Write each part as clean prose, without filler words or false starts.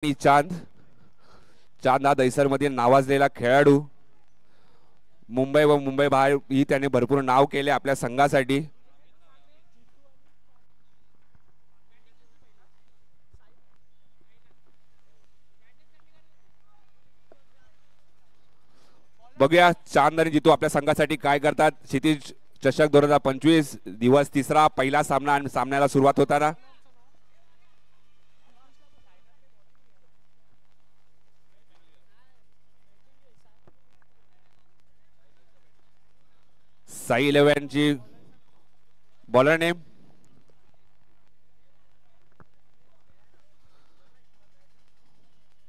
चांद चांद हा दैसर मधील नावाजलेला खेळाडू. मुंबई व मुंबई बाहेर ही त्याने भरपूर नाव केले आपल्या संघासाठी. बघूया चांद आणि जितू आपल्या संघासाठी काय करतात. क्षितिज चषक 2025 दिवस तिसरा पहिला सामना आणि सामन्याला सुरुवात होताना साई 11 ची बॉलर नेम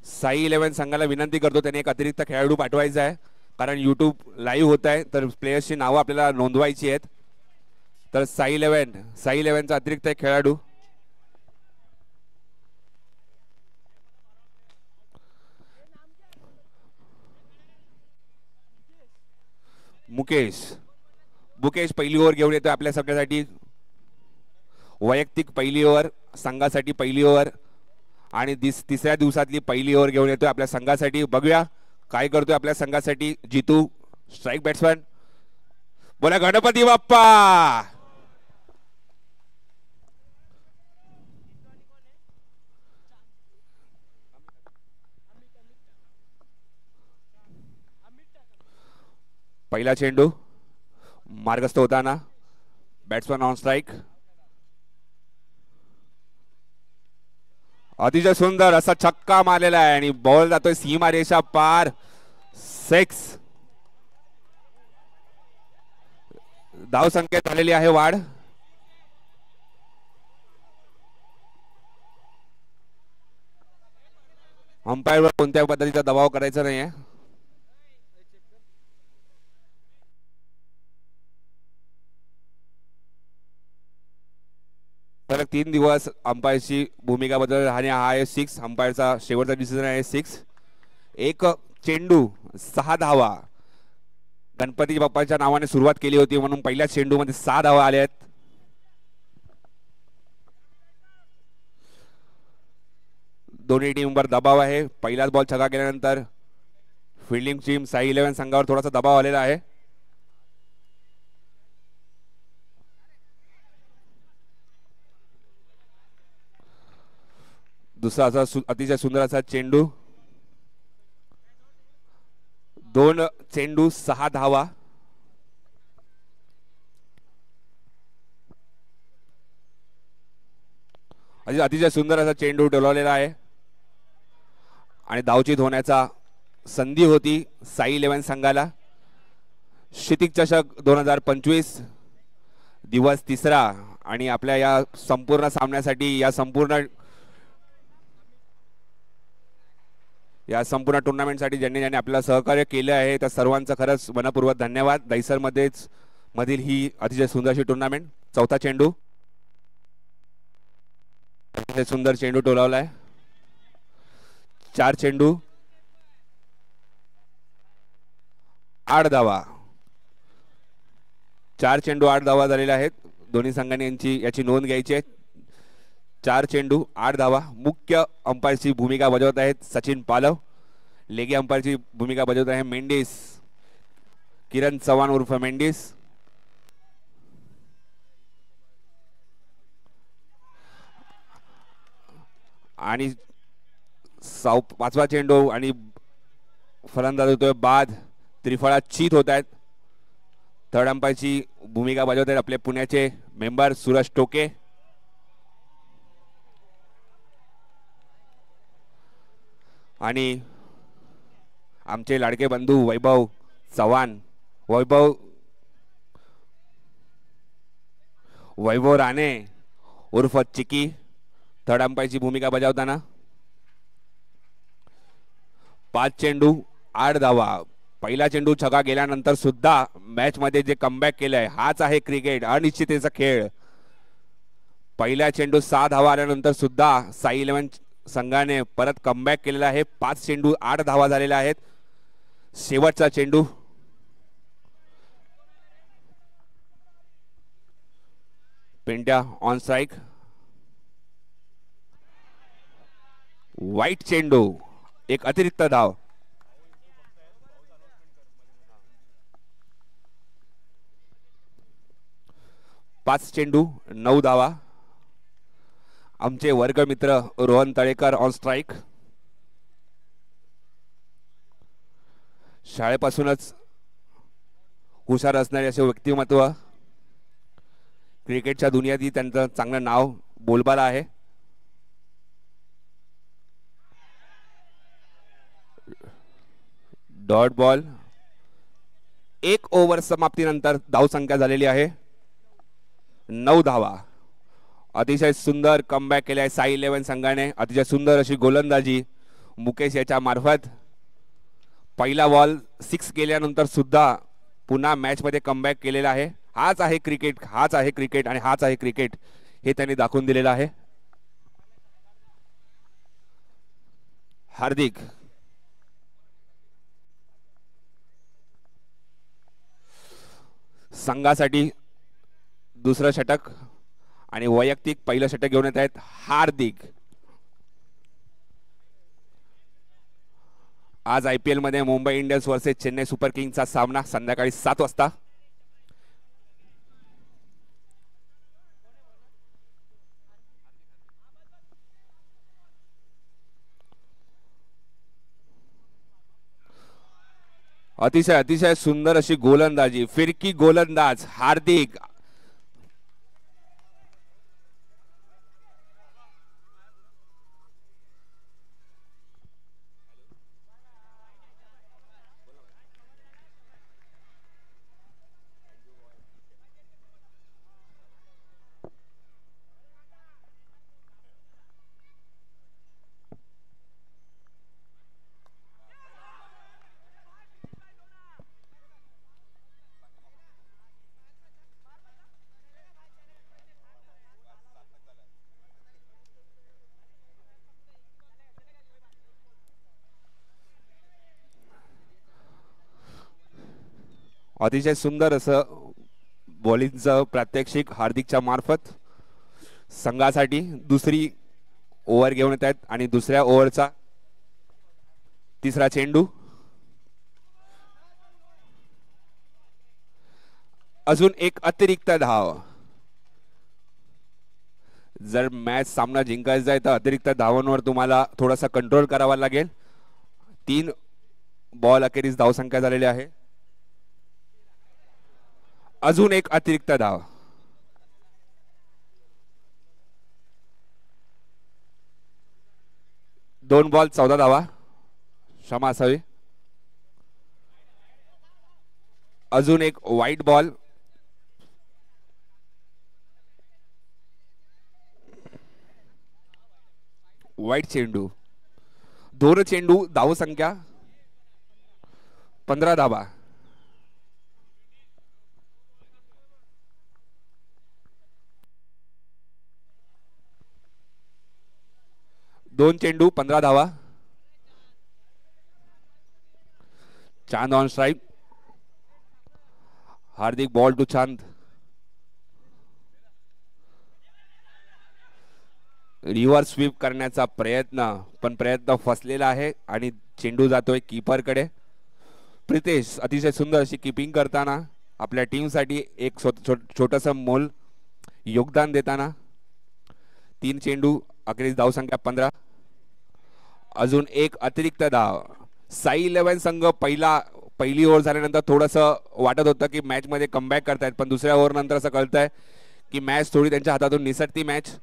साई 11 संघाला विनंती करतो त्याने एक अतिरिक्त खेळाडू पाठवायचा आहे कारण यूट्यूब लाईव्ह होत आहे तर प्लेयर्सची नावं आपल्याला नोंदवायची आहेत. तर साई 11 चा अतिरिक्त एक खेळाडू मुकेश पहिली ओव्हर घेऊन येतो आपल्या सगळ्यासाठी. वैयक्तिक पहिली ओव्हर, संघासाठी पहिली ओव्हर आणि तिसऱ्या दिवसातली पहिली ओव्हर घेऊन येतोय आपल्या संघासाठी. बघूया काय करतोय आपल्या संघासाठी जितू. स्ट्राईक बॅट्समॅन बोला गणपती बाप्पा. पहिला चेंडू मार्गस्थ होताना बॅट्समॅन ऑन स्ट्राईक. अतिशय सुंदर असा छक्का मारलेला आहे आणि बॉल जातोय सीमा रेषा पार. 6 धाव संख्येत झालेली आहे वाढ. अंपायरवर कोणत्या पद्धतीचा दबाव करायचा नाहीये. सलग 3 दिवस अंपायरची भूमिका बदल आणि हा आहे 6 अंपायरचा शेवटचा डिसिजन आहे 6. एक चेंडू 6 धावा. गणपती बाप्पाच्या नावाने सुरुवात केली होती म्हणून पहिल्या चेंडू मध्ये 6 धावा आल्या आहेत. दोन्ही टीमवर दबाव आहे. पहिलाच बॉल छक्का गेल्यानंतर फिल्डिंग टीम साई 11 संघावर थोडासा दबाव आलेला आहे. दुसरा असा अतिशय सुंदर असा चेंडू. 2 चेंडू 6 धावा. अतिशय सुंदर असा चेंडू डोलावलेला आहे आणि धावचीत होण्याचा संधी होती साई 11 संघाला. क्षितिज चषक 2025 दिवस तिसरा आणि आपल्या या संपूर्ण सामन्यासाठी या संपूर्ण टुर्नामेंटसाठी ज्यांनी आपल्याला सहकार्य केले आहे त्या सर्वांचं खरंच मनपूर्वक धन्यवाद. दैसर मधील ही अतिशय सुंदरशी टुर्नामेंट. चौथा चेंडू अतिशय सुंदर चेंडू टोलावलाय. 4 चेंडू 8 धावा. 4 चेंडू 8 धावा झालेल्या आहेत. दोन्ही संघांनी याची नोंद घ्यायची आहे. 4 चेंडू 8 धावा. मुख्य अंपायरची भूमिका बजावत आहेत सचिन पालव. लेगी अंपायरची भूमिका बजावत आहे मेंडिस किरण चव्हाण उर्फ मेंडिस. आणि 5वा चेंडू आणि फलंदाज होतोय बाद. त्रिफळा चित होत आहेत. थर्ड अंपायरची भूमिका बजावत आहेत आपले पुण्याचे मेंबर सूरज टोके. आणि आमचे लाडके बंधू वैभव चव्हाण वैभव राणे उर्फ चिकी थर्ड अंपायरची भूमिका बजावताना. 5 चेंडू 8 धावा. पहिला चेंडू छक्का गेल्यानंतर सुद्धा मॅच मध्ये जे कमबॅक केलंय हाच आहे क्रिकेट अनिश्चिततेचा खेळ. पहिल्या चेंडू 6 धावा आल्यानंतर सुद्धा साई 11 संघाने परत कमबॅक केलेला आहे. 5 चेंडू 8 धावा झालेल्या आहेत. शेवटचा चेंडू पेंट्या ऑन स्ट्राईक. वाईट चेंडू, एक अतिरिक्त धाव. 5 चेंडू 9 धावा. आमचे वर्गमित्र रोहन तळेकर ऑन स्ट्राइक. शाळेपासूनच हुशार असणारे असे व्यक्तिमत्व, क्रिकेटच्या दुनियेतही त्यांचं चांगलं नाव बोलबाला आहे. Dot ball. 1 ओव्हर समाप्तीनंतर धावसंख्या झालेली आहे 9 धावा. अतिशय सुंदर कमबॅक केले आहे साई 11 संघाने. अतिशय सुंदर अशी गोलंदाजी मुकेश याच्या मार्फत. पहिला बॉल 6 गेल्यानंतर सुद्धा पुन्हा मॅच मध्ये कमबॅक केलेला आहे. हाच आहे क्रिकेट, हाच आहे क्रिकेट आणि हाच आहे क्रिकेट हे त्यांनी दाखवून दिलेलं आहे. हार्दिक संघासाठी दुसरं षटक आणि वैयक्तिक पहिलं षटक घेऊन येत आहेत हार्दिक. आज IPL मध्ये Mumbai Indians versus Chennai super किंग्सचा सामना संध्याकाळी 7 वाजता. अतिशय अतिशय सुंदर अशी गोलंदाजी, फिरकी गोलंदाज हार्दिक. अतिशय सुंदर असं बॉलिंगचं प्रात्यक्षिक हार्दिकच्या मार्फत. संघासाठी दुसरी ओव्हर घेऊन येत आहेत आणि दुसऱ्या ओव्हरचा तिसरा चेंडू. अजून एक अतिरिक्त धाव. जर मॅच सामना जिंकायचा आहे तर अतिरिक्त धावांवर तुम्हाला थोडासा कंट्रोल करावा लागेल. 3 बॉल अखेरीस धावसंख्या झालेली आहे. अजून एक अतिरिक्त धाव. 2 बॉल 14 धावा. क्षमा असावी. अजून एक वाईट बॉल. वाईट चेंडू. 2 चेंडू धावसंख्या 15 धावा. 2 चेंडू 15 धावा. Chand on strike. Hardik ball to Chand. Reverse sweep करण्याचा प्रयत्न, पण प्रयत्न फसलेला आहे आणि चेंडू जातोय कीपर कडे. प्रितेश अतिशय सुंदर अशी कीपिंग करताना आपल्या टीमसाठी एक छोटंसं मोल योगदान देताना. 3 चेंडू अखेरीस धावसंख्या 15. अजून एक अतिरिक्त धाव. साई 11 संघ पहिली ओव्हर झाल्यानंतर थोडंसं वाटत होतं की मॅच मध्ये कमबॅक करतायत, पण दुसऱ्या ओव्हर नंतर असं कळतंय की मॅच थोडी त्यांच्या हातातून निसटती मॅच.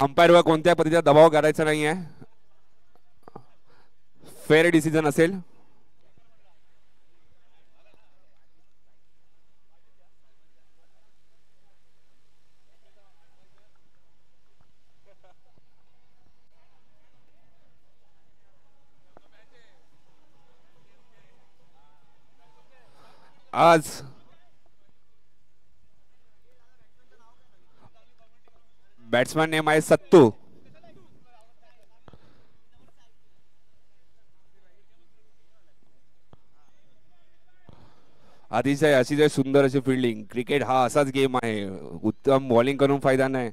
अंपायरवर कोणत्या पद्धतीचा दबाव करायचा नाहीये, फेअर डिसिजन असेल. आज बॅट्समॅन नेम आहे सत्तू. अतिशय सुंदर अशी फिल्डिंग. क्रिकेट हा असाच गेम आहे, उत्तम बॉलिंग करून फायदा नाही.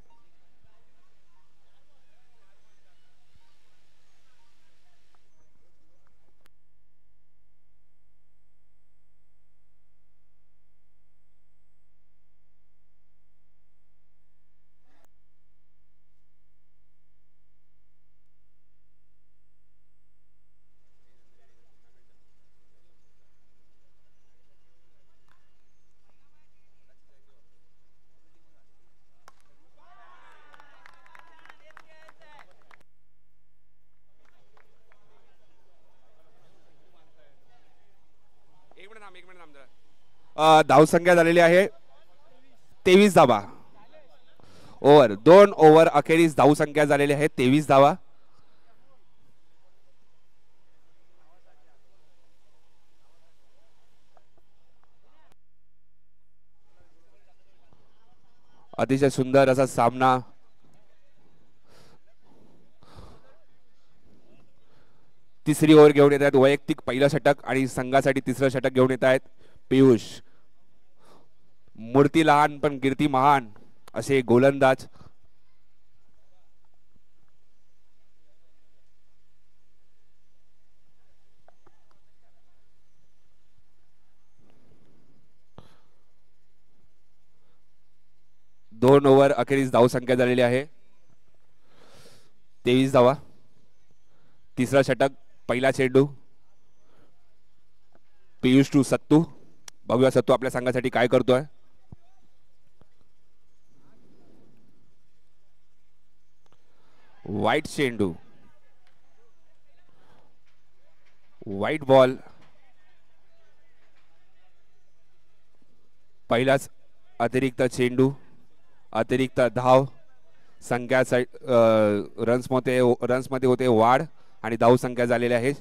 धावसंख्या झालेली आहे 23 धावा. ओव्हर 2 ओव्हर अखेरीस धावसंख्या झालेली आहे 23 धावा. अतिशय सुंदर असा सामना. तिसरी ओव्हर घेऊन येत आहेत. वैयक्तिक पहिलं षटक आणि संघासाठी तिसरं षटक घेऊन येत आहेत पियुष. मूर्ती लहान पण कीर्ती महान असे गोलंदाज. दोन ओव्हर अखेरीस धावसंख्या झालेली आहे 23 धावा. तिसरा षटक, पहिला चेंडू. पियुष टू सत्तू. बघूया सत्तू आपल्या संघासाठी काय करतोय. वाईट चेंडू, वाईट बॉल. पहिलाच अतिरिक्त चेंडू, अतिरिक्त धाव. संख्या रन्स मध्ये होते वाढ आणि धाव संख्या झालेली आहे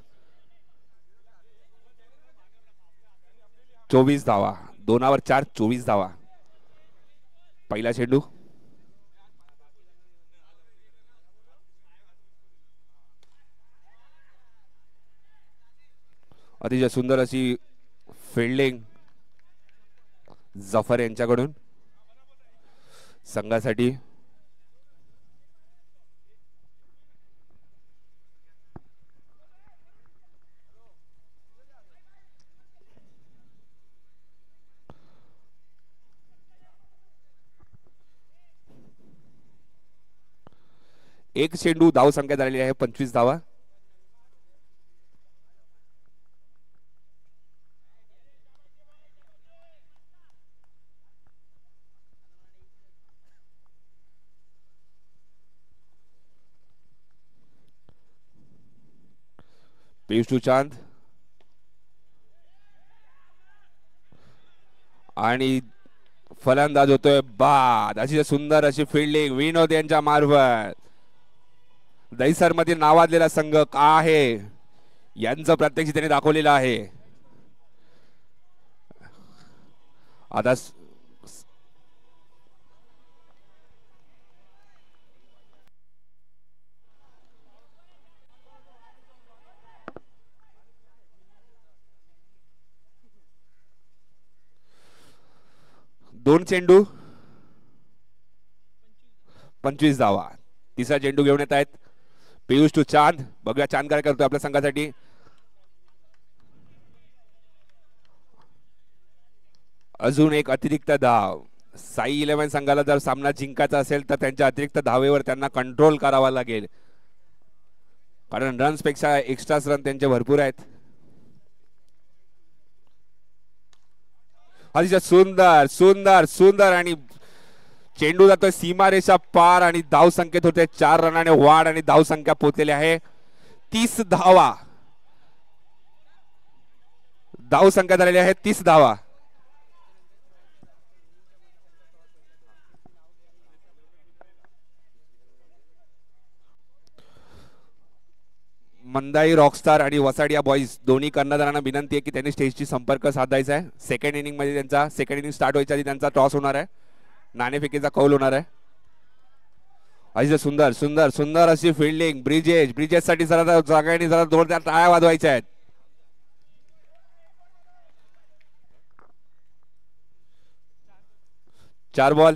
24 धावा. 2 4 24 धावा. पहिला चेंडू. अतिशय सुंदर अशी फिल्डिंग जफर यांच्याकडून संघासाठी. एक चेंडू, धाव संख्या झालेली आहे 25 धावा. पियुष टू चांद आणि फलंदाज होतोय बाद. अशी सुंदर अशी फिल्डिंग विनोद यांच्या मार्फत. दहिसर मधील नावाजलेला संघ का आहे यांचं प्रत्यक्ष त्यांनी दाखवलेलं आहे. आता दोन चेंडू 25 धावा. तिसरा चेंडू घेऊन येत आहेत पियुष टू चांद. बघूया चांद काय करतोय आपल्या संघासाठी. अजून एक अतिरिक्त धाव. साई 11 संघाला जर सामना जिंकायचा असेल तर त्यांच्या अतिरिक्त धावेवर त्यांना कंट्रोल करावा लागेल, कारण रन्स पेक्षा एक्स्ट्रा रन त्यांचे भरपूर आहेत. अतिशय सुंदर सुंदर सुंदर आणि चेंडू जातोय सीमारेषा पार आणि धाव संख्येत होते 4 रनाने वाढ आणि धाव संख्या पोहोचलेली आहे 30 धावा. धाव संख्या झालेली आहे 30 धावा. मंदाई रॉकस्टार आणि वसाडिया बॉईज दोन्ही कर्णधारांना विनंती आहे की त्यांनी स्टेजशी संपर्क साधायचा आहे. सेकंड इनिंग मध्ये त्यांचा सेकंड इनिंग स्टार्ट व्हायच्या आधी त्यांचा टॉस होणार आहे. नाणेफेकीचा कौल होणार आहे. अतिशय सुंदर सुंदर सुंदर अशी फिल्डिंग. ब्रिजेस साठी जरा जागाने जरा जोरदार टाळ्या वाजवायच्या आहेत. चार बॉल.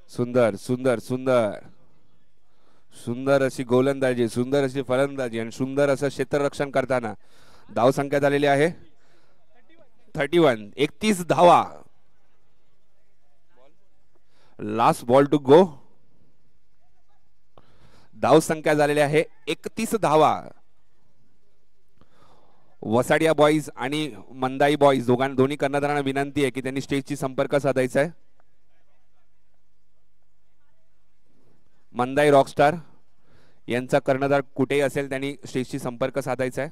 सुंदर सुंदर सुंदर सुंदर अशी गोलंदाजी, सुंदर अशी फलंदाजी आणि सुंदर असं क्षेत्ररक्षण करताना धाव संख्या झालेली आहे 31. 31 धावा. Last ball to go. धाव संख्या झालेली आहे 31 धावा. वसाडिया बॉईज आणि मंदाई बॉईज दोन्ही कर्णधारांना विनंती आहे की त्यांनी स्टेजशी संपर्क साधायचा आहे. मंदाई रॉकस्टार यांचा कर्णधार कुठेही असेल त्यांनी स्टेजशी संपर्क साधायचा आहे.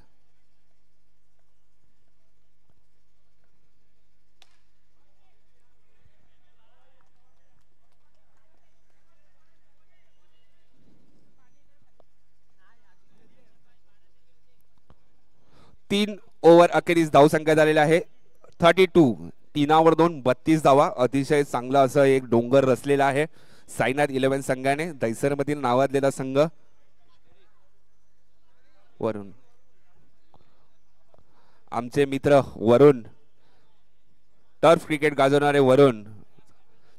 तीन ओव्हर अखेरीस धाव संख्या झालेली आहे 32. 3 ओव्हर 2 32 धावा. अतिशय चांगला असं एक डोंगर रचलेला आहे साईनाथ 11 संघाने. दैसर मधील नावाजलेला संघ. वरुण आमचे मित्र वरुण टर्फ क्रिकेट गाजवणारे वरुण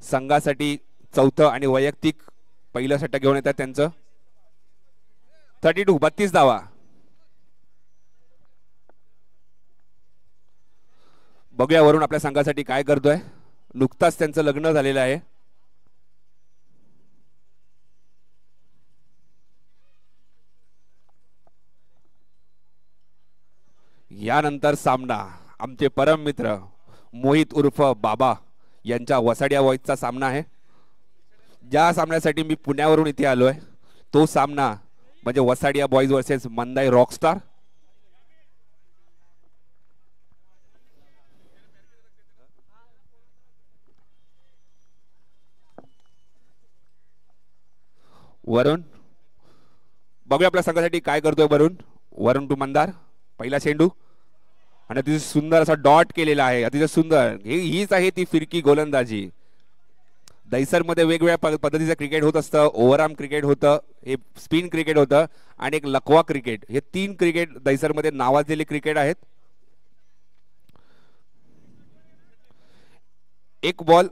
संघासाठी चौथं आणि वैयक्तिक पहिलं षटक घेऊन येतात त्यांचं. 32 32 धावा. बघूया वरुण आपल्या संघासाठी काय करतोय. नुकताच त्यांचं लग्न झालेलं आहे. यानंतर सामना आमचे परम मित्र मोहित उर्फ बाबा यांच्या वसाडिया बॉईजचा सामना आहे. ज्या सामन्यासाठी मी पुण्यावरून इथे आलोय तो सामना म्हणजे वसाडिया बॉईज वर्सेस मंदाई रॉकस्टार. वरुण बघूया आपल्या संघासाठी काय करतोय वरुण. वरुण टू मंदार. पहिला चेंडू आणि अतिशय सुंदर असा डॉट केलेला आहे. अतिशय सुंदर. हीच आहे ती फिरकी गोलंदाजी. दैसर मध्ये वेगवेगळ्या पद्धतीचं क्रिकेट होत असतं. ओव्हरआर्म क्रिकेट होतं, हे स्पिन क्रिकेट होतं आणि एक लकवा क्रिकेट. हे 3 क्रिकेट दैसर मध्ये नावाजलेले क्रिकेट आहेत. एक बॉल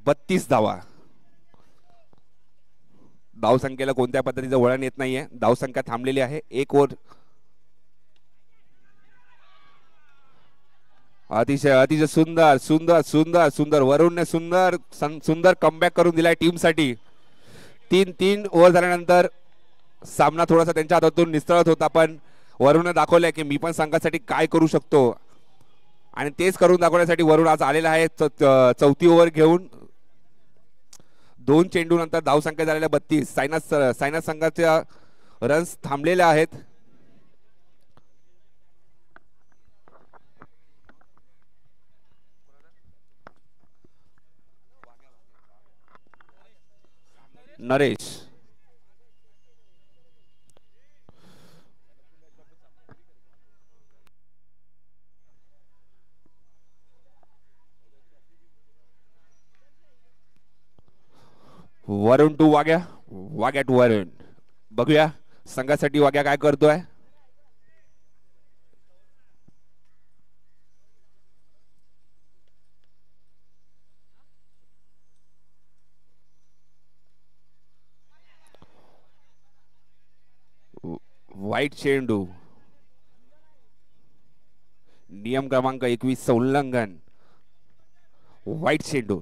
32 धावा. धाव संख्येला कोणत्या पद्धतीचं वळण येत नाहीये. धाव संख्या थांबलेली आहे. 1 ओव्हर. अतिशय अतिशय सुंदर सुंदर सुंदर सुंदर. वरुणने सुंदर सुंदर कमबॅक करून दिलाय टीम साठी. 3 ओव्हर झाल्यानंतर सामना थोडासा त्यांच्या हातातून निसळत होता पण वरुणने दाखवलंय की मी पण संघासाठी काय करू शकतो आणि तेच करून दाखवण्यासाठी वरुण आज आलेला आहे. चौथी ओव्हर घेऊन 2 चेंडू नंतर धाव संख्या झालेल्या 32. सायनाथ संघाच्या रन्स थांबलेल्या आहेत. नरेश वरुण टू वाग्या. वाग्या टू वरुण. बघूया संघासाठी वाग्या काय करतोय. वाईट चेंडू. नियम क्रमांक 21 उल्लंघन. वाईट चेंडू.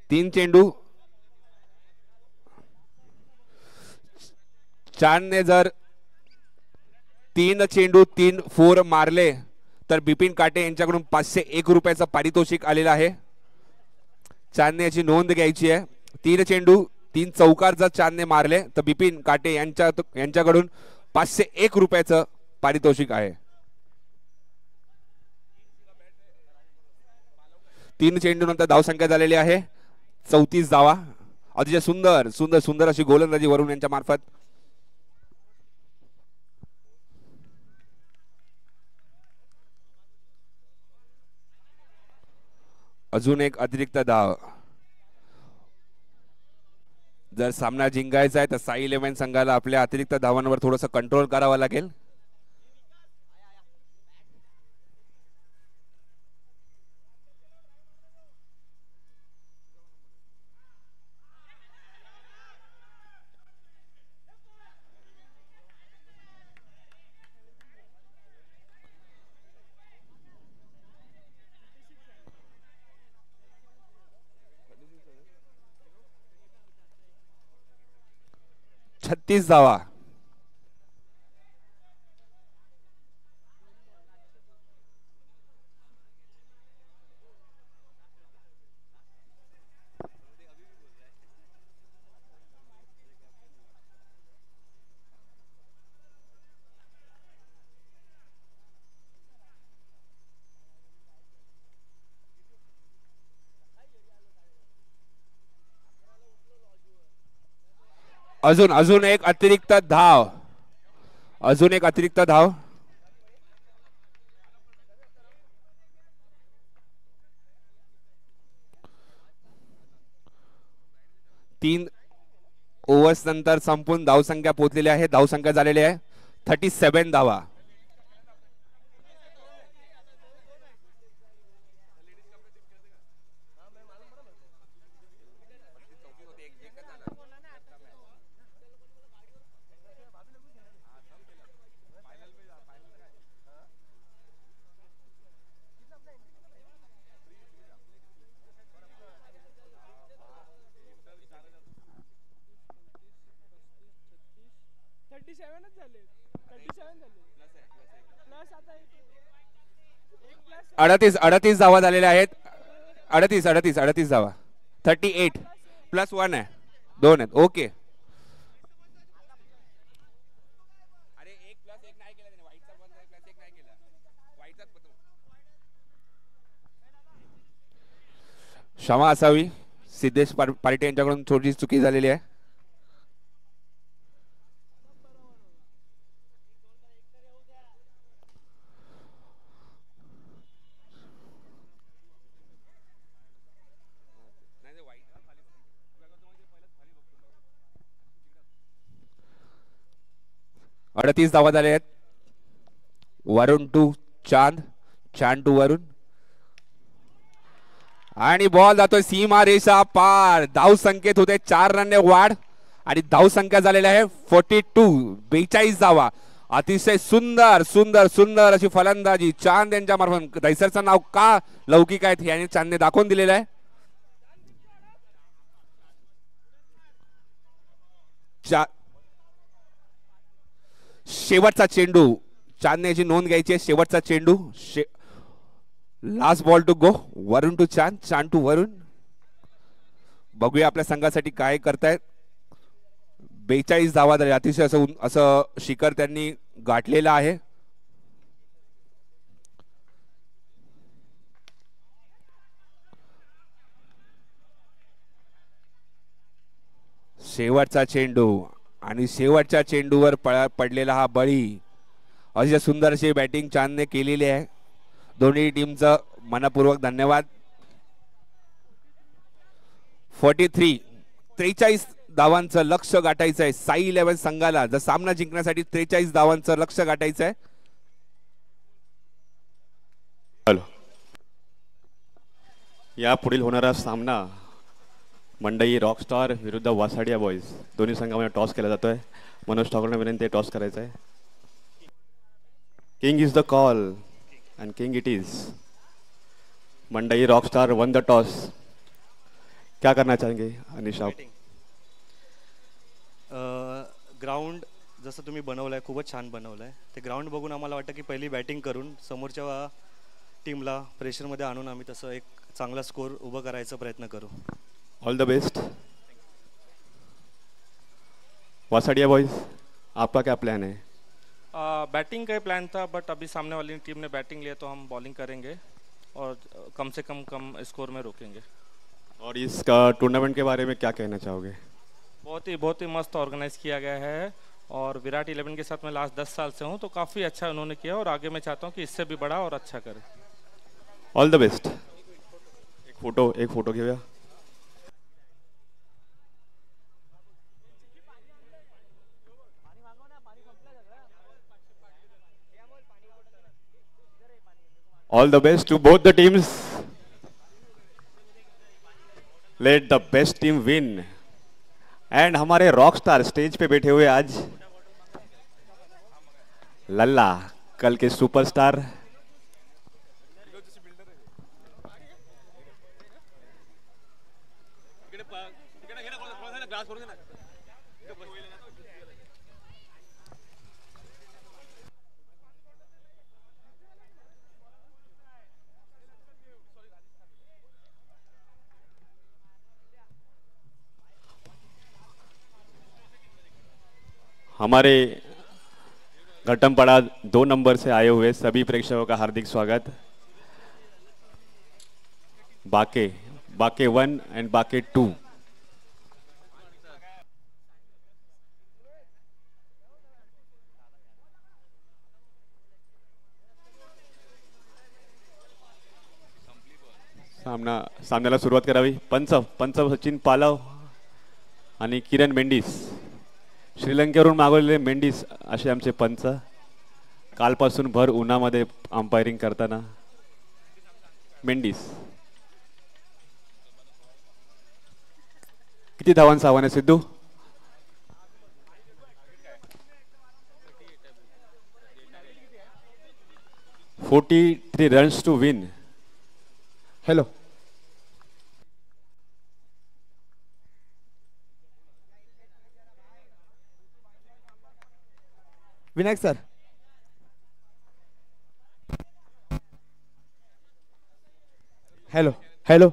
3 चेंडू, चांदने जर 3 चेंडू 3 4 मारले तर बिपिन काटे यांच्याकडून 501 रुपयाचं पारितोषिक आलेलं आहे. चांदने याची नोंद घ्यायची आहे. 3 चेंडू 3 चौकार जर चांदने मारले तर बिपिन काटे यांच्याकडून 501 रुपयाचं पारितोषिक आहे. 3 चेंडू नंतर धावसंख्या झालेली आहे 34 धावा. अतिशय सुंदर सुंदर सुंदर अशी गोलंदाजी वरुण यांच्या मार्फत. अजून एक अतिरिक्त धाव. जर सामना जिंकायचा आहे तर साई 11 संघाला आपल्या अतिरिक्त धावांवर थोडंसं कंट्रोल करावं लागेल. छत्तीस धावा. अजून अजून एक अतिरिक्त धाव. अजून एक अतिरिक्त धाव. तीन ओव्हर्स नंतर संपून धावसंख्या पोहोचलेली आहे. धावसंख्या झालेली आहे 37 धावा. अडतीस धावा झालेल्या आहेत. 38 धावा. 38 प्लस 1 आहे. 2 आहेत. ओके. क्षमा असावी. सिद्धेश पार्टी यांच्याकडून थोडीशी चुकी झालेली आहे. अडतीस धावा झाले आहेत. वरुण टू चांद. चांद टू वरुण आणि बॉल जातोय सीमा रेषा पार. धाव संख्येत होते 4 रनने वाढ आणि धाव संख्या झालेली आहे 42 धावा. अतिशय सुंदर सुंदर सुंदर अशी फलंदाजी चांद यांच्या मार्फत. दैसरचं नाव का लौकिक आहे याने चांदने दाखवून दिलेलं आहे. शेवटचा चेंडू. चांदने याची नोंद घ्यायची आहे. शेवटचा चेंडू. Last ball to go. Varun to Chand. Chand to Varun. बघूया आपल्या संघासाठी काय करतायत. 42 धावा झाले. अतिशय असं शिखर त्यांनी गाठलेलं आहे. शेवटचा चेंडू आणि शेवटच्या चेंडूवर पडलेला हा बळी. अशी सुंदर अशी बॅटिंग चांदने केलेली आहे. दोन्ही टीमचं मनपूर्वक धन्यवाद. 43 धावांचं लक्ष गाठायचं आहे साई 11 संघाला. जर सामना जिंकण्यासाठी 43 धावांचं लक्ष गाठायचं आहे. या पुढील होणारा सामना मंडई रॉकस्टार विरुद्ध वासाडिया बॉयज. दोन्ही संघामध्ये टॉस केला जातोय. मनोज ठाकूरने विनंती टॉस करायचा आहे. King is the call and king it is. Mandai Rockstar won the toss. क्या करना चाहेंगे अनिश आप? ग्राउंड जसं तुम्ही बनवलं आहे खूपच छान बनवलं आहे. ते ग्राउंड बघून आम्हाला वाटतं की पहिली बॅटिंग करून समोरच्या टीमला प्रेशरमध्ये आणून आम्ही तसं एक चांगला स्कोर उभं करायचा प्रयत्न करू. All the best. Vasadia boys, आपका क्या प्लान है? बैटिंग का ही प्लान था, बट अभी सामने वाली टीम ने बैटिंग लिया तो हम बॉलिंग करेंगे और कम से कम स्कोर में रोकेंगे. और इस टूर्नामेंट के बारे में क्या कहना चाहोगे? बहुत ही मस्त ऑर्गेनाइज किया गया है और विराट 11 के साथ मैं लास्ट 10 साल से हूँ, तो काफ़ी अच्छा उन्होंने किया और आगे मैं चाहता हूँ कि इससे भी बड़ा और अच्छा करें. All the best. एक फोटो घेऊया. All the best to both the teams. Let the best team win. And हमारे रॉक स्टार स्टेज पे बैठे हुए आज लल्ला, कल के सुपरस्टार. हमारे घटमपाड़ा 2 नंबर से आए हुए सभी प्रेक्षकों का हार्दिक स्वागत. बाके 1 एंड बाके 2. सामन्याला सुरुवात करावी. पंच सचिन पालव आणि किरण मेंडिस. श्रीलंकेवरून मागवलेले मेंडिस असे आमचे पंच. कालपासून भर उन्हामध्ये अंपायरिंग करताना मेंडिस. किती धावांचं आव्हान आहे Sidhu? 43 runs to win. Hello, Vinayak sir. Hello hello,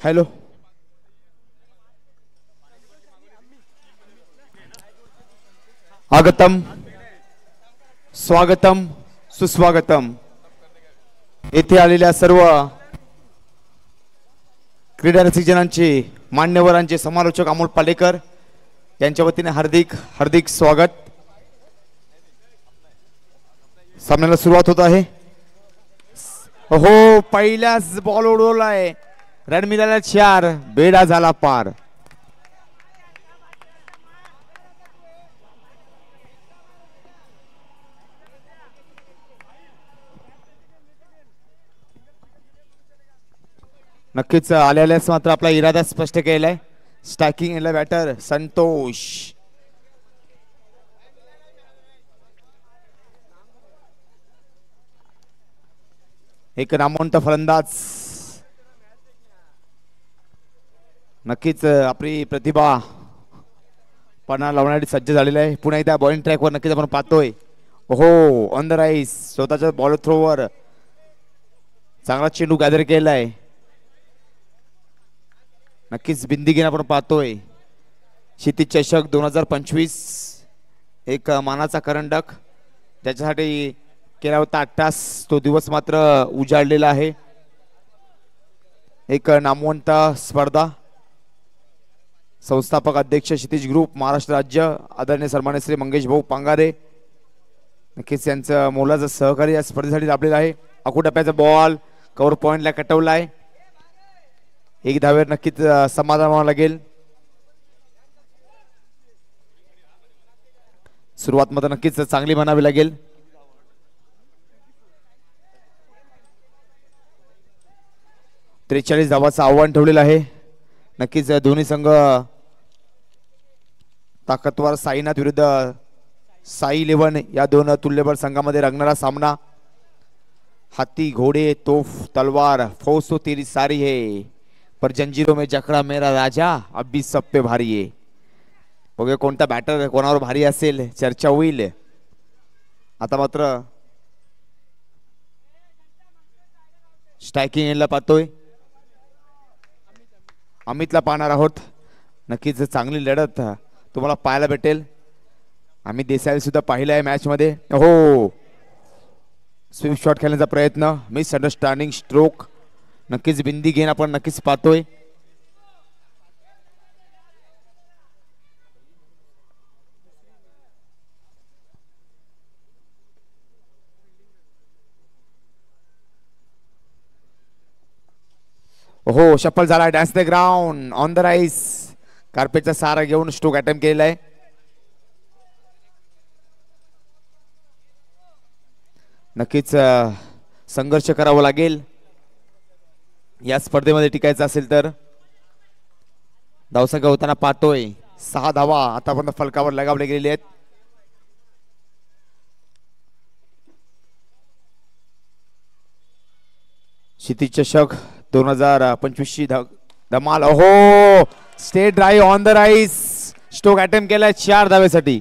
hello. आगतम, स्वागतम, सुस्वागतम. येथे आलेल्या सर्व क्रीडा रसिकजनांचे, मान्यवरांचे, समालोचक अमोल पालेकर यांच्या वतीने हार्दिक स्वागत. सामन्याला सुरुवात होत आहे. हो, पहिल्याच बॉल उडवलाय. रन मिळाला 4, बेडा झाला पार. नक्कीच आल्यास मात्र आपला इरादा स्पष्ट केलाय. स्टॅकिंग एला बॅटर संतोष. एक नामवंत फलंदाज. नक्कीच आपली प्रतिभा पणा लावण्यासाठी सज्ज झालेला आहे. पुन्हा एकदा बॉलिंग ट्रॅकवर नक्कीच आपण पाहतोय. हो, ऑन द राईस, स्वतःच्या बॉल थ्रोवर चांगला चेंडू गॅदर केलाय. नक्कीच बिंदी घेणं आपण पाहतोय. क्षितिज चषक 2025 एक मानाचा करंडक त्याच्यासाठी केला होता 88. तो दिवस मात्र उजाडलेला आहे. एक नामवंत स्पर्धा. संस्थापक अध्यक्ष क्षितिज ग्रुप महाराष्ट्र राज्य आदरणीय सन्मान्य श्री मंगेश भाऊ पांगारे, नक्कीच यांचं मोलाचं सहकार्य या स्पर्धेसाठी लाभलेलं आहे. अकुटप्प्याचा बॉल कव्हर पॉइंटला कटवलाय. एक धावेवर नक्कीच समाधान व्हावं लागेल. सुरुवात मात्र नक्कीच चांगली म्हणावी लागेल. त्रेचाळीस धावाचं आव्हान ठेवलेलं आहे. नक्कीच दोन्ही संघ ताकदवार साईनाथ विरुद्ध साई 11 या दोन तुल्यबळ संघामध्ये रंगणारा सामना. हाथी घोड़े तोफ तलवार फौज तो तेरी सारी है, पर जंजीरों में जकड़ा मेरा राजा अब भी सब पे भारी आहे. बघूया कोणता बॅटर कोणावर भारी असेल, चर्चा होईल. आता मात्र स्ट्रायकिंग एंडला पाहतोय, अमितला पाहणार आहोत. नक्कीच चांगली लढत तुम्हाला पाहायला भेटेल. अमित देसाई सुद्धा पाहिलं आहे मॅच मध्ये. हो, स्वीप शॉट खेळण्याचा प्रयत्न, मिस अंडरस्टँडिंग स्ट्रोक. नक्कीच बिंदी घेऊन आपण नक्कीच पाहतोय. हो, शफल झाला. Dance the ground on the rise. कार्पेटचा सहारा घेऊन स्ट्रोक अटेम्प्ट केलेला आहे. नक्कीच संघर्ष करावा लागेल या स्पर्धेमध्ये टिकायचं असेल तर. धावसंख्या होताना पाहतोय 6 धावा आतापर्यंत फलकावर लगावले गेलेले आहेत. क्षितिज चषक 2025 धमाल. हो, state drive on the rice. Stroke attempt केलाय 4 धावेसाठी.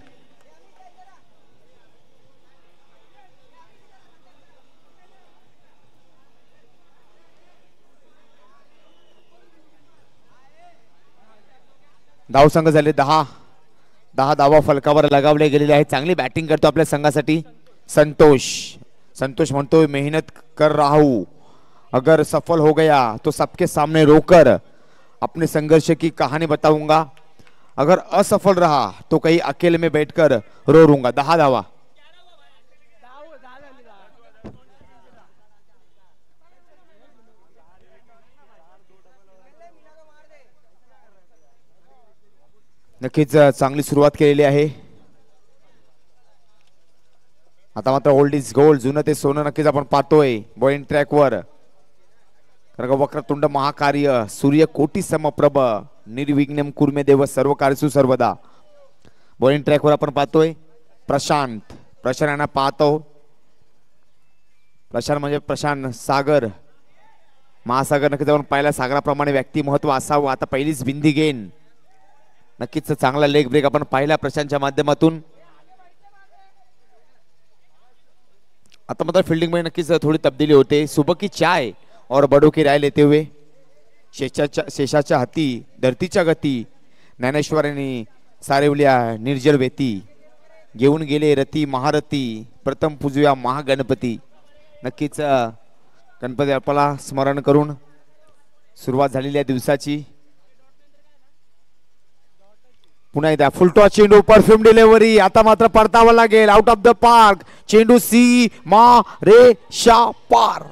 धावसंख्या झाले 10 धावा फलकावर लगावले गेलेले आहेत. चांगली बॅटिंग करतो आपल्या संघासाठी संतोष म्हणतोय मेहनत कर रहा हूं, अगर सफल हो गया तो सबके सामने रोकर अपने संघर्ष की कहानी बताऊंगा, अगर असफल रहा तो कहीं अकेले में बैठकर रो रूंगा. 10 धावा. नक्कीच चांगली सुरुवात केलेली आहे. आता मात्र ओल्ड इज गोल्ड, जुनं ते सोनं नक्कीच आपण पाहतोय बॉलिंग ट्रॅकवर. कारण वक्रतुंड महाकार्य सूर्य कोटी समप्रभ निर्विघ्नम कुर्मे देव सर्व कार्यसु सर्वदा. बॉलिंग ट्रॅकवर आपण पाहतोय प्रशांत यांना पाहतो. प्रशांत म्हणजे प्रशांत सागर महासागर. नक्कीच आपण पाहिला सागराप्रमाणे व्यक्तिमत्व असावं. आता पहिलीच बिंदी गेन. नक्कीच चांगला लेग ब्रेक आपण पाहिला प्रशांतच्या माध्यमातून. आता मात्र फिल्डिंग मध्ये नक्कीच थोडी तब्दीली होते. सुबह की चाय और बड़ों की राय लेते हुए शेषाच्या हाती धरतीच्या गती, ज्ञानेश्वरांनी सारेवल्या निर्जल वेती, घेऊन गेले रती महारथी, प्रथम पूजूया महागणपती. नक्कीच गणपती बाप्पाला स्मरण करून सुरुवात झालेली आहे दिवसाची. पुन्हा एकदा फुलटॉस चेंडू, परफ्यूम डिलिव्हरी. आता मात्र परतावा लागेल. Out of the park. चेंडू सी मा रे शा पार.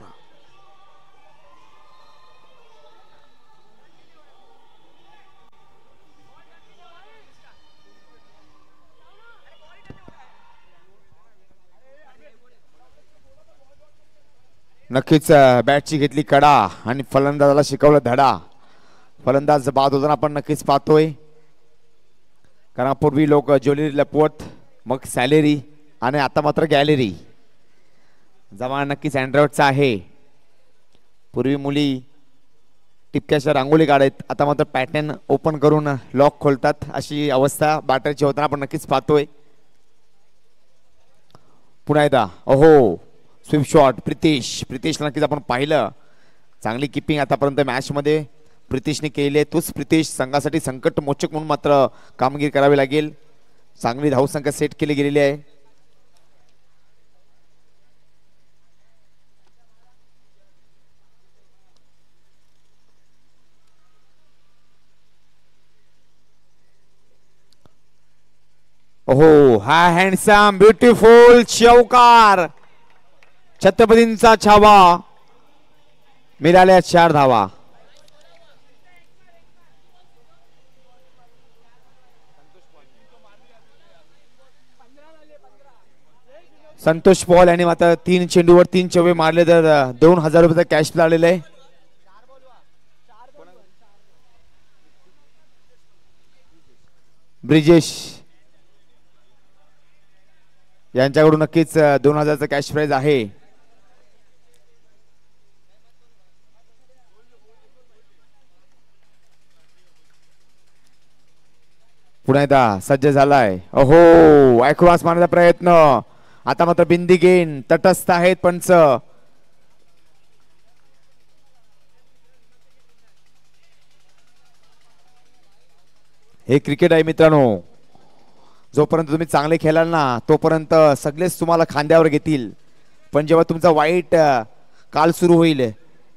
नक्कीच बॅटची घेतली कडा आणि फलंदाजाला शिकवलं धडा. फलंदाज बाद होताना आपण नक्कीच पाहतोय. कारण पूर्वी लोक ज्वेलरी लपवत मग सॅलरी आणि आता मात्र गॅलरी. जमा नक्कीच अँड्रॉइडचा आहे. पूर्वी मुली टिपक्याच्या रांगोळी काढत, आता मात्र पॅटर्न ओपन करून लॉक खोलतात. अशी अवस्था बॅटरची होताना आपण नक्कीच पाहतोय. पुन्हा एकदा अहो स्वीप शॉट प्रितेश नक्कीच आपण पाहिलं. चांगली किपिंग आतापर्यंत मॅच मध्ये प्रितेशने केले. तोच प्रितेश संघासाठी संकट मोचक म्हणून मात्र कामगिरी करावी लागेल. चांगली धावसंख्या सेट केली गेलेली आहे. हो, हा हँडसम ब्युटिफुल चौकार. छत्रपतींचा छावा. मिळाल्या 4 धावा. संतोष पॉल यांनी मात्र 3 चेंडूवर 3 चौवे मारले तर 2000 रुपयाचा कॅश मिळालेला आहे. ब्रिजेश यांच्याकडून नक्कीच 2000चा कॅश प्राइज आहे. पुन्हा एकदा सज्ज झालाय. अहो ॲक्रॉस मारण्याचा प्रयत्न. आता मात्र बिंदी गेन तटस्थ आहेत पंच. हे क्रिकेट आहे मित्रांनो. जोपर्यंत तुम्ही चांगले खेळाल ना तोपर्यंत सगळेच तुम्हाला खांद्यावर घेतील. पण जेव्हा तुमचा वाईट काल सुरू होईल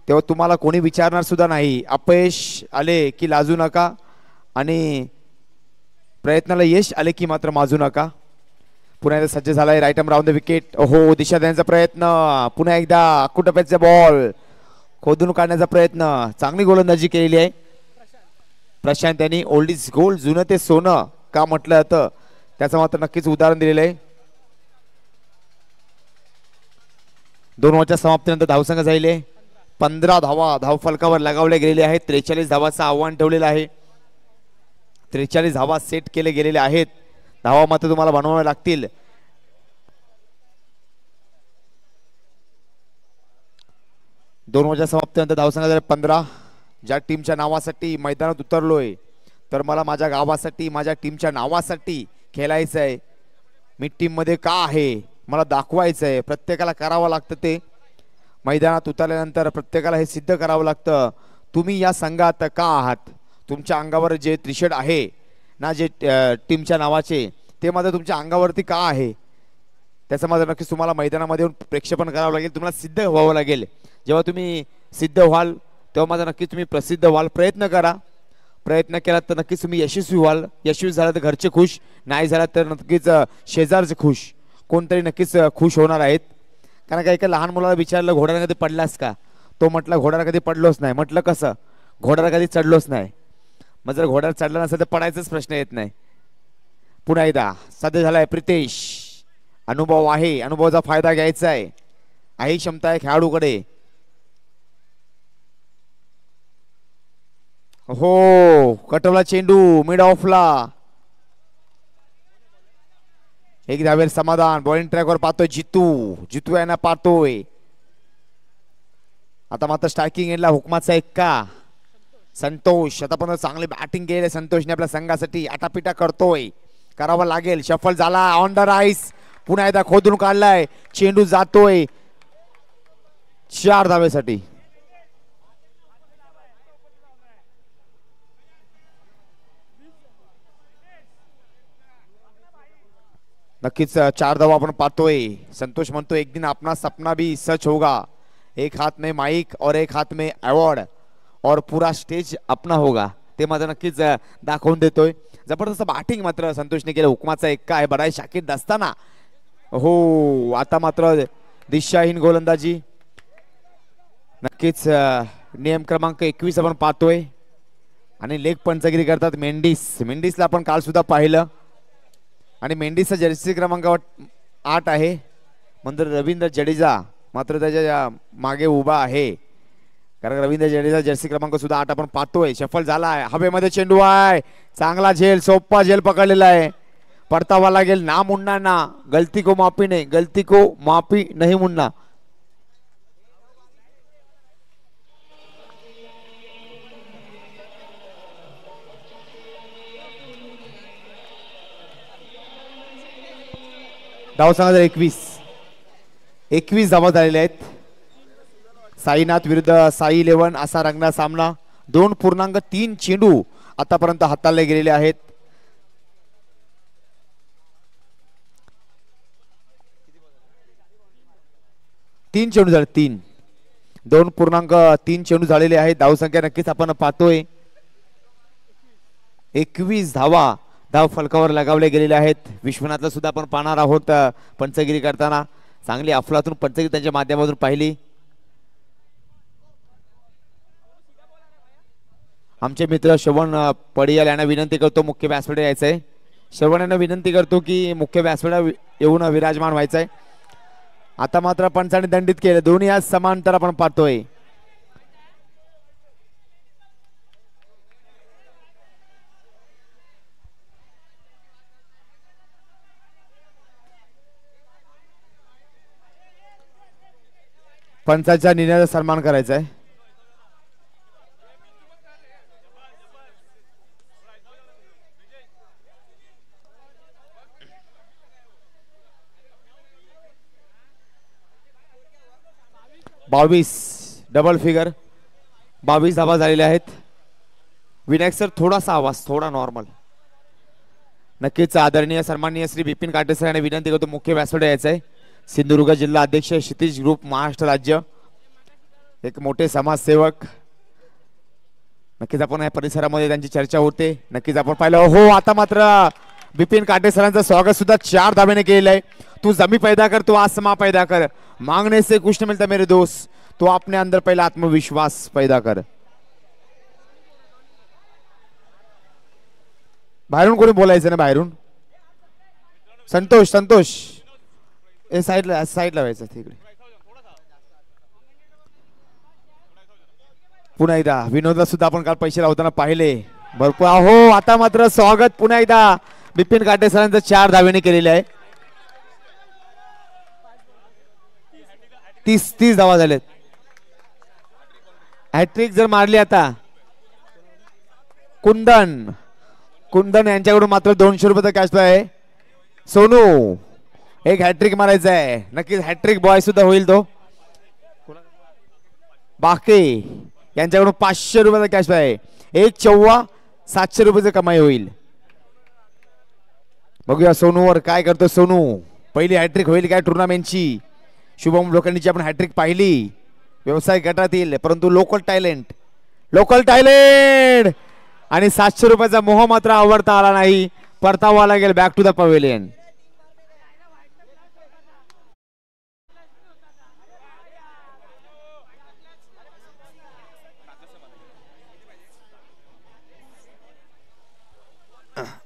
तेव्हा तुम्हाला कोणी विचारणार सुद्धा नाही. अपयश आले की लाजू नका आणि प्रयत्नाला यश आले की मात्र माजू नका. पुन्हा एकदा सज्ज झालाय. Right arm round the wicket. हो दिशा देण्याचा प्रयत्न. पुन्हा एकदा अक्कुटप्प्याचा बॉल खोदून काढण्याचा प्रयत्न. चांगली गोलंदाजी केलेली आहे प्रशांत यांनी. ओल्ड इज गोल्ड, जुनं ते सोनं का म्हटलं जातं त्याचं मात्र नक्कीच उदाहरण दिलेलं आहे. 2 ओव्हरच्या समाप्तीनंतर धावसंख्या झालेली 15 धावा धाव फलकावर लगावले गेलेले आहेत. 43 धावाचं आव्हान ठेवलेलं आहे. 43 धावा सेट केले गेलेले आहेत. धावा मात्र तुम्हाला बनवाव्या लागतील. दोन ओव्हरच्या समाप्तीनंतर धावसंख्या झाली 15. ज्या टीमच्या नावासाठी मैदानात उतरलोय तर मला माझ्या गावासाठी माझ्या टीमच्या नावासाठी खेळायचं आहे. मी टीम मध्ये का आहे मला दाखवायचं आहे. प्रत्येकाला करावं लागतं ते. मैदानात उतरल्यानंतर प्रत्येकाला हे सिद्ध करावं लागतं तुम्ही या संघात का आहात. तुमच्या अंगावर जे त्रिशर्ट आहे ना जे टीमच्या नावाचे ते मात्र तुमच्या अंगावरती का आहे त्याचं मात्र नक्कीच तुम्हाला मैदानामध्ये येऊन प्रेक्षेपण करावं लागेल. तुम्हाला सिद्ध व्हावं लागेल. जेव्हा तुम्ही सिद्ध व्हाल तेव्हा मात्र नक्कीच तुम्ही प्रसिद्ध व्हाल. प्रयत्न करा. प्रयत्न केला तर नक्कीच तुम्ही यशस्वी व्हाल. यशस्वी झाला तर घरचे खुश, नाही झाला तर नक्कीच शेजारचे खुश, कोणतरी नक्कीच खुश होणार आहेत. कारण का एका लहान मुलाला विचारलं घोड्याला कधी पडलास का, तो म्हटलं घोड्याला कधी पडलोच नाही. म्हटलं कसं, घोड्याला कधी चढलोच नाही. मग जर घोड्याला चढला नसेल तर पडायचाच प्रश्न येत नाही. पुन्हा एकदा सध्या झालाय प्रितेश. अनुभव आहे, अनुभवाचा फायदा घ्यायचा आहे क्षमता आहे खेळाडूकडे. हो कटवला चेंडू मिड ऑफला. एक धावेर समाधान. बॉलिंग ट्रॅकवर पाहतोय जितू यांना पाहतोय. आता मात्र स्ट्रायकिंग एंडला हुकमाचा एक्का संतोष. आता पण चांगली बॅटिंग केली संतोषने आपल्या संघासाठी. आटापिटा करतोय, करावा लागेल. शफल झाला ऑन द राईस. पुन्हा एकदा खोदून काढलाय. चेंडू जातोय 4 धावेसाठी. नक्कीच 4 धावा आपण पाहतोय. संतोष म्हणतो एक दिन अपना सपना भी सच होगा. एक हाथ में माइक और एक हाथ में अवॉर्ड और पूरा स्टेज अपना होगा. ते मात्र नक्कीच दाखवून देतोय. जबरदस्त बॅटिंग मात्र संतोषने केलं. हुकमाचा एक्का आहे बराय शाकीर दस्ताना. हो आता मात्र दिशाहीन गोलंदाजी. नक्कीच नियम क्रमांक 21 आपण पाहतोय. आणि लेग पंचगिरी करतात मेंडिसला आपण काल सुद्धा पाहिलं. आणि मेंडिसचा जर्सी क्रमांक 8 आहे. म्हणजे रवींद्र जडेजा मात्र त्याच्या मागे उभा आहे. कारण रवींद्र जडेजा जर्सी क्रमांक सुद्धा 8 आपण पाहतोय. शफल झालाय. हवेमध्ये चेंडू आहे. चांगला झेल, सोप्पा झेल पकडलेला आहे. पडतावा लागेल. ना मुन्ना ना, गलती को माफी नाही, गलती को माफी नाही मुन्ना. धावसंख्या 21 धावा झालेल्या आहेत. साईनाथ विरुद्ध साई 11 असा रंगला सामना. 2.3 चेंडू आतापर्यंत हाताळले गेलेले आहेत. तीन चेंडू झाले. 2.3 चेंडू झालेले आहेत. धावसंख्या नक्कीच आपण पाहतोय 21 धावा धाव फलकावर लगावले गेलेले आहेत. विश्वनाथला सुद्धा आपण पाहणार आहोत पंचगिरी करताना. चांगली अफलातून पंचगिरी त्यांच्या माध्यमातून पाहिली. आमचे मित्र श्रवण पडियाल यांना विनंती करतो मुख्य व्यासपीठावर यायचंय. श्रवण यांना विनंती करतो की मुख्य व्यासपीठावर येऊन विराजमान व्हायचंय. आता मात्र पंचाने दंडित केलं. दोन्ही आज समांतर आपण पाहतोय. पंचाच्या निर्णयाचा सन्मान करायचा आहे. 22 डबल फिगर 22 धावा झालेल्या आहेत. विनायक सर थोडासा आवाज थोडा नॉर्मल. नक्कीच आदरणीय सन्माननीय श्री बिपिन काटे सर यांनी विनंती करतो मुख्य व्यासपीठ यायचं आहे. सिंधुदुर्ग जिल्हा अध्यक्ष क्षितिज ग्रुप महाराष्ट्र राज्य एक मोठे समाजसेवक. नक्कीच आपण या परिसरामध्ये त्यांची चर्चा होते. नक्कीच आपण पाहिलं हो आता मात्र बिपिन काटे सरांचं स्वागत सुद्धा 4 धाब्याने केलेलं आहे. तू जमी पैदा कर तू आसमा पैदा कर मांगने से कुछ नहीं मिलता मेरे दोस्त तो अपने अंदर पहला आत्मविश्वास पैदा कर. बाहेरून कोणी बोलायचं ना बाहेरून. संतोष संतोष ए साईडला व्हायचं तिकडे. पुन्हा एकदा विनोदला सुद्धा आपण काल पैसे लावताना पाहिले भरपूर. हो आता मात्र स्वागत पुन्हा एकदा बिपिन काटे सरांचं 4 धावेने केलेले आहे. 30 धावा झालेत. हॅट्रिक जर मारली आता कुंदन यांच्याकडून मात्र 200 रुपयाचा कॅश आहे. सोनू एक हॅट्रिक मारायचा आहे. नक्कीच हॅट्रिक बॉय सुद्धा होईल तो. बाके यांच्याकडून 500 रुपयाचा कॅश आहे. एक चौवा 700 रुपयाची कमाई होईल. बघूया सोनूवर काय करतो सोनू. पहिली हॅट्रिक होईल काय टुर्नामेंटची. शुभम लोखंडीची आपण हॅट्रिक पाहिली व्यवसाय गटातील परंतु लोकल टॅलेंट आणि 700 रुपयाचा मोह मात्र आवडता आला नाही. परतावा लागेल back to the pavilion.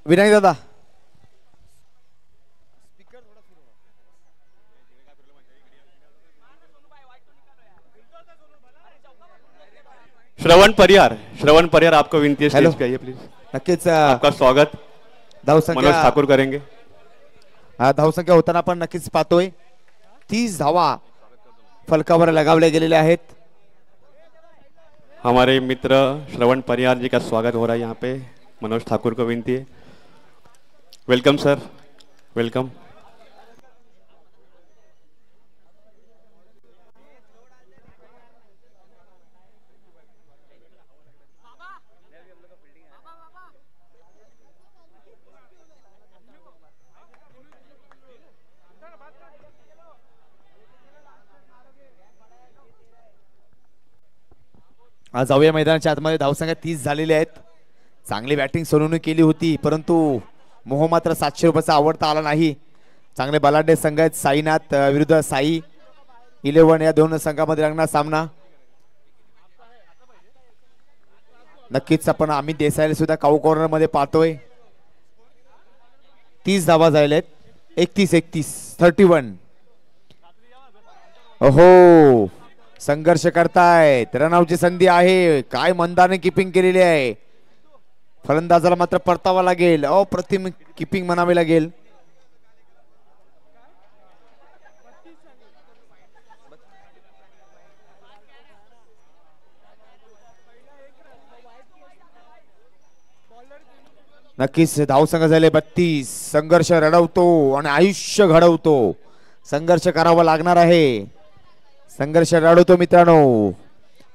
Vinayak दादा श्रवण परियार आपको विनती है स्टेज पे आइए प्लीज. नक्कीच आपका स्वागत मनोज ठाकुर करेंगे. धावसंख्या होताना पण नक्कीच पाहतोय 30 धावा फलकावर लगावले गेलेले आहेत. हमारे मित्र श्रवण परियार जी का स्वागत हो रहा है यहाँ पे. मनोज ठाकुर को विनती है. Welcome sir welcome. जाऊया मैदानाच्या आतमध्ये. धावसंख्या 30 झालेले आहेत. चांगली बॅटिंग सोनूने केली होती परंतु मोह मात्र 700 रुपयाचा आवडता आला नाही. चांगले बलाढ्य संघ आहेत. साईनाथ विरुद्ध साई 11 या दोन संघामध्ये रंगणार सामना. नक्कीच आपण अमित देसाईला सुद्धा काऊ कॉर्नर मध्ये पाहतोय. 30 धावा झालेत. 31 ओहो संघर्ष करतायत. रनआउटची संधी आहे. काय मंदाने किपिंग केलेली आहे. फलंदाजाला मात्र परतावा लागेल. अप्रतिम किपिंग म्हणावी लागेल. नक्कीच धावसंख्या झाले 32. संघर्ष रडवतो आणि आयुष्य घडवतो. संघर्ष करावा लागणार आहे. संघर्ष रडवतो मित्रांनो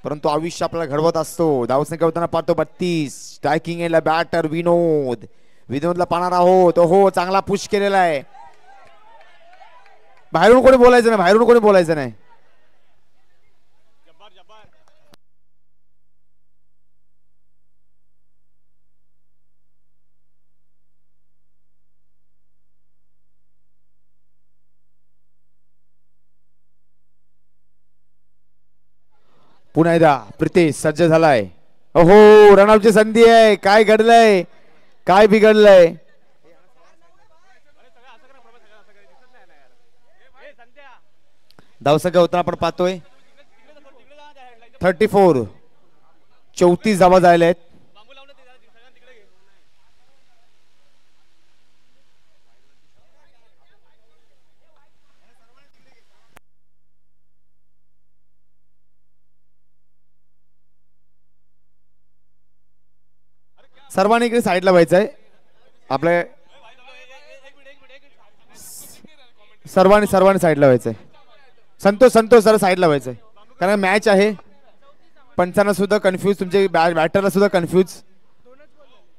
परंतु आयुष्य आपल्याला घडवत असतो. धावसंख्या होताना पाहतो 32. स्ट्रायकिंग एला बॅटर विनोदला पाहणार आहोत. हो चांगला पुश केलेला आहे. बाहेरून कोणी बोलायचं नाही. पुन्हा एकदा प्रितेश सज्ज झालाय. हो रनआउटची संधी आहे. काय घडलंय काय बिघडलंय. धावसंख्या होताना आपण पाहतोय 34. 34 धावा झाल्या आहेत. सर्वांनी इकडे साईडला व्हायचंय. आपल्या सर्वांनी साईडला व्हायचंय. संतोष जरा साईडला व्हायचंय. कारण मॅच आहे. पंचांना सुद्धा कन्फ्यूज, तुमचे बॅटरला सुद्धा कन्फ्यूज.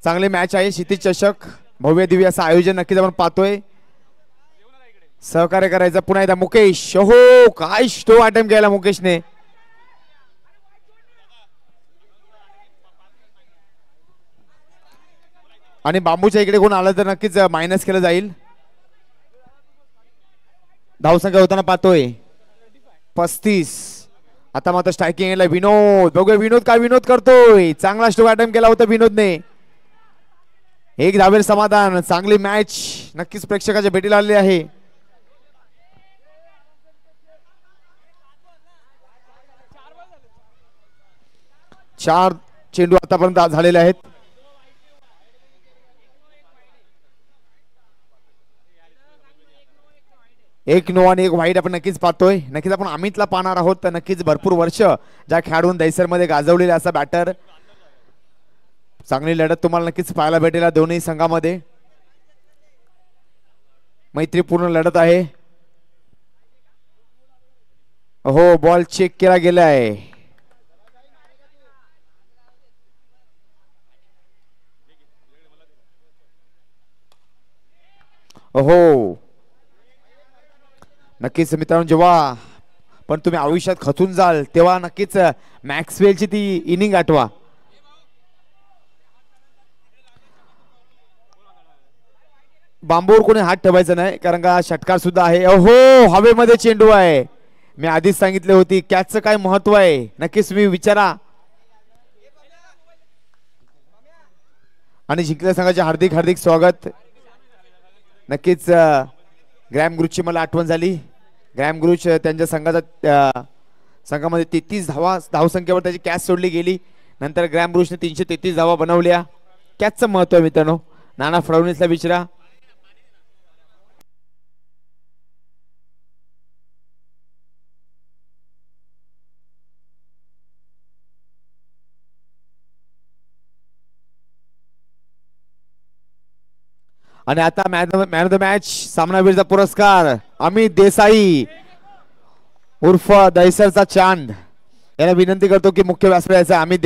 चांगली मॅच आहे. क्षितिज चषक भव्य दिव्य असं आयोजन नक्कीच आपण पाहतोय. सहकार्य करायचं पुन्हा एकदा मुकेश. हो काय स्टो अटेम्प्ट केला मुकेशने. आणि बांबूच्या इकडे कोण आलं तर नक्कीच मायनस केलं जाईल. धावसंख्या होताना पाहतोय 35. आता मात्र स्ट्रायकिंग यायला विनोद. बघूया विनोद काय विनोद करतोय. चांगला स्ट्रोक अटेम्प्ट केला होता विनोदने. एक धावेर समाधान. चांगली मॅच नक्कीच प्रेक्षकाच्या भेटीला आलेली आहे. चार चेंडू आतापर्यंत झालेले आहेत. एक नो आणि एक वाईट आपण नक्कीच पाहतोय. नक्कीच आपण अमितला पाहणार आहोत. तर नक्कीच भरपूर वर्ष ज्या खेळाडून दैसरमध्ये गाजवलेले असा बॅटर. चांगली लढत तुम्हाला नक्कीच पाहायला भेटेल दोन्ही संघामध्ये. मैत्रीपूर्ण लढत आहे. हो बॉल चेक केला गेलाय. हो नक्कीच मित्रांनो, जेव्हा पण तुम्ही आयुष्यात खचून जाल तेव्हा नक्कीच मॅक्सवेलची ती इनिंग आठवा. बांबूवर कोणी हात ठेवायचा नाही कारण का षटकार सुद्धा आहे. हो हवेमध्ये चेंडू आहे. मी आधीच सांगितले होती कॅचचं काय महत्व आहे नक्कीच तुम्ही विचारा. आणि जिंकल्या संघाचे हार्दिक हार्दिक स्वागत. नक्कीच ग्रॅम ग्रुचची मला आठवण झाली. ग्रॅम ग्रुच त्यांच्या संघामध्ये 33 धावसंख्येवर त्याची कॅच सोडली गेली. नंतर ग्रॅम ग्रुचने 333 धावा बनवल्या. कॅचचं महत्व आहे मित्रांनो. नाना फडणवीसला विचारा. आणि आता मॅन ऑफ द मॅच सामनावीरचा पुरस्कार अमित देसाई उर्फ दैसरचा चांद याला विनंती करतो की मुख्य व्यासपीठाचा अमित